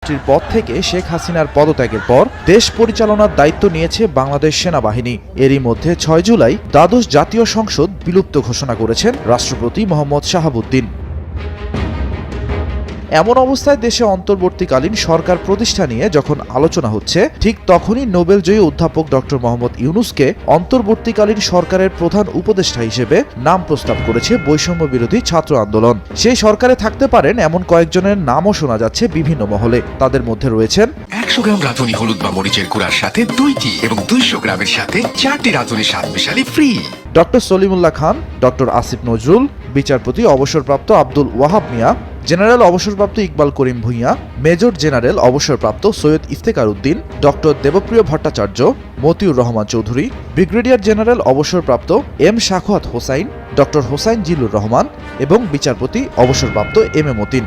পদ থেকে শেখ হাসিনার পদত্যাগের পর দেশ পরিচালনার দায়িত্ব নিয়েছে বাংলাদেশ সেনাবাহিনী। এরই মধ্যে ৬ জুলাই দ্বাদশ জাতীয় সংসদ বিলুপ্ত ঘোষণা করেছেন রাষ্ট্রপতি মোহাম্মদ শাহাবুদ্দিন। এমন অবস্থায় দেশে অন্তর্বর্তীকালীন সরকার প্রতিষ্ঠা নিয়ে যখন আলোচনা হচ্ছে, ঠিক তখনই নোবেলজয়ী অধ্যাপক ডক্টর মোহাম্মদ ইউনূসকে অন্তর্বর্তীকালীন সরকারের প্রধান উপদেষ্টা হিসেবে নাম প্রস্তাব করেছে বৈষম্য বিরোধী ছাত্র আন্দোলন। সেই সরকারে থাকতে পারেন এমন কয়েকজনের নামও শোনা যাচ্ছে বিভিন্ন মহলে। তাদের মধ্যে রয়েছেন ১০০ গ্রাম রাঁধুনি হলুদ বা মরিচের গুঁড়ার সাথে 2টি এবং ২০০ গ্রামের সাথে 4টি রাঁধুনি স্বাদ মিশালি free. Doctor Salimullah Khan, doctor Asif Nazrul, বিচারপতি অবসরপ্রাপ্ত আব্দুল ওয়াহাব মিয়া, জেনারেল অবসরপ্রাপ্ত ইকবাল করিম ভূঁইয়া, মেজর জেনারেল অবসরপ্রাপ্ত Syed Iftekhar Uddin, doctor Debapriya Bhattacharya, Motiur Rahman Chowdhury, brigadier general অবসরপ্রাপ্ত এম শাখাওয়াত হোসাইন, ডক্টর হোসাইন জিল্লুর রহমান এবং বিচারপতি অবসরপ্রাপ্ত এম এ মতিন।